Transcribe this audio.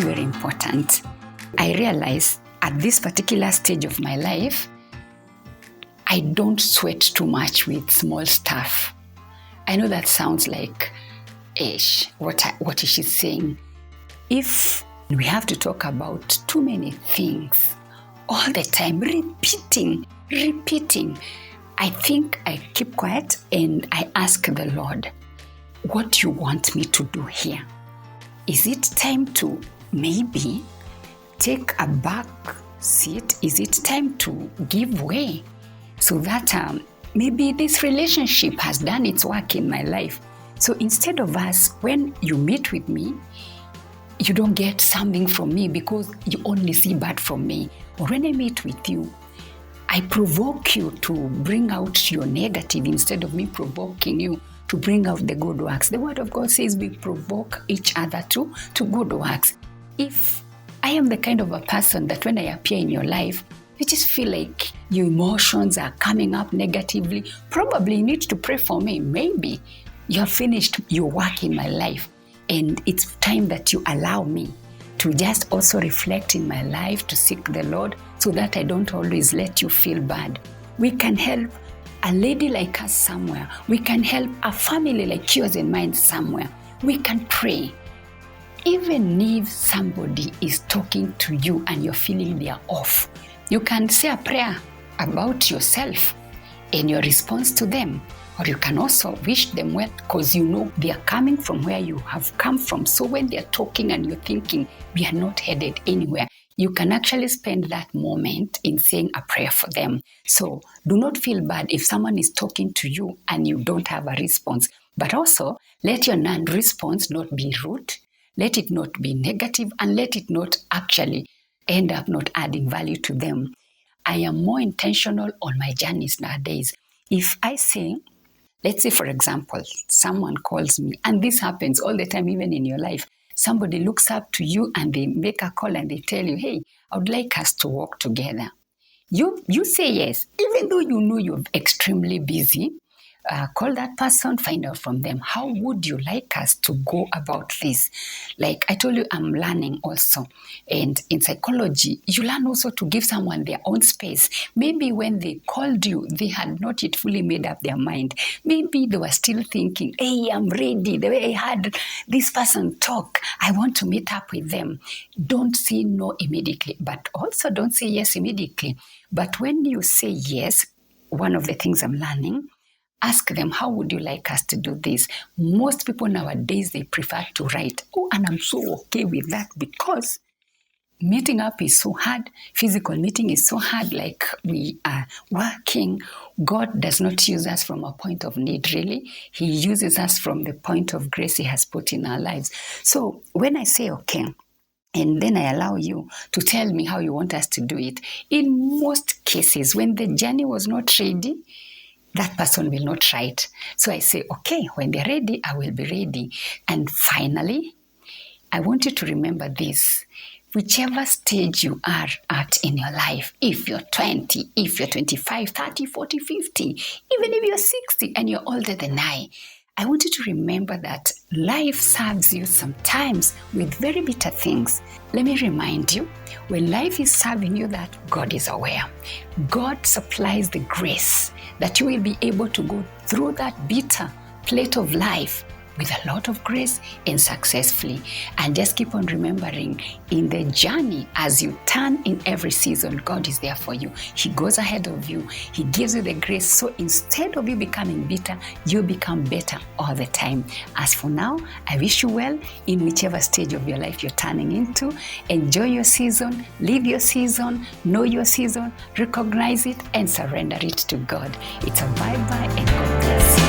very important. I realize at this particular stage of my life, I don't sweat too much with small stuff. I know that sounds like, what is she saying? If we have to talk about too many things all the time, repeating, I think I keep quiet and I ask the Lord, what do you want me to do here? Is it time to maybe take a back seat? Is it time to give way so that maybe this relationship has done its work in my life? So instead of us, when you meet with me, you don't get something from me because you only see bad from me. Or when I meet with you, I provoke you to bring out your negative instead of me provoking you to bring out the good works. The Word of God says we provoke each other to good works. If I am the kind of a person that when I appear in your life, you just feel like your emotions are coming up negatively, probably you need to pray for me. Maybe you have finished your work in my life and it's time that you allow me to just also reflect in my life, to seek the Lord so that I don't always let you feel bad. We can help a lady like us somewhere. We can help a family like yours and mine somewhere. We can pray. Even if somebody is talking to you and you're feeling they are off, you can say a prayer about yourself and your response to them. Or you can also wish them well because you know they are coming from where you have come from. So when they're talking and you're thinking, we are not headed anywhere, you can actually spend that moment in saying a prayer for them. So do not feel bad if someone is talking to you and you don't have a response. But also, let your non-response not be rude. Let it not be negative and let it not actually end up not adding value to them. I am more intentional on my journeys nowadays. If I say, let's say, for example, someone calls me, and this happens all the time, even in your life. Somebody looks up to you and they make a call and they tell you, hey, I would like us to work together. You say yes, even though you know you're extremely busy. Call that person, find out from them, how would you like us to go about this? Like I told you, I'm learning also. And in psychology, you learn also to give someone their own space. Maybe when they called you, they had not yet fully made up their mind. Maybe they were still thinking, hey, I'm ready. The way I had this person talk, I want to meet up with them. Don't say no immediately, but also don't say yes immediately. But when you say yes, one of the things I'm learning, ask them, how would you like us to do this? Most people nowadays, they prefer to write. Oh, and I'm so okay with that because meeting up is so hard. Physical meeting is so hard, like we are working. God does not use us from a point of need, really. He uses us from the point of grace He has put in our lives. So when I say okay, and then I allow you to tell me how you want us to do it, in most cases, when the journey was not ready, that person will not write. So I say, okay, when they're ready, I will be ready. And finally, I want you to remember this. Whichever stage you are at in your life, if you're 20, if you're 25, 30, 40, 50, even if you're 60 and you're older than I want you to remember that life serves you sometimes with very bitter things. Let me remind you, when life is serving you that, God is aware. God supplies the grace that you will be able to go through that bitter plate of life with a lot of grace and successfully. And just keep on remembering, in the journey, as you turn in every season, God is there for you. He goes ahead of you. He gives you the grace. So instead of you becoming bitter, you become better all the time. As for now, I wish you well in whichever stage of your life you're turning into. Enjoy your season, live your season, know your season, recognize it, and surrender it to God. It's a bye-bye and God bless you.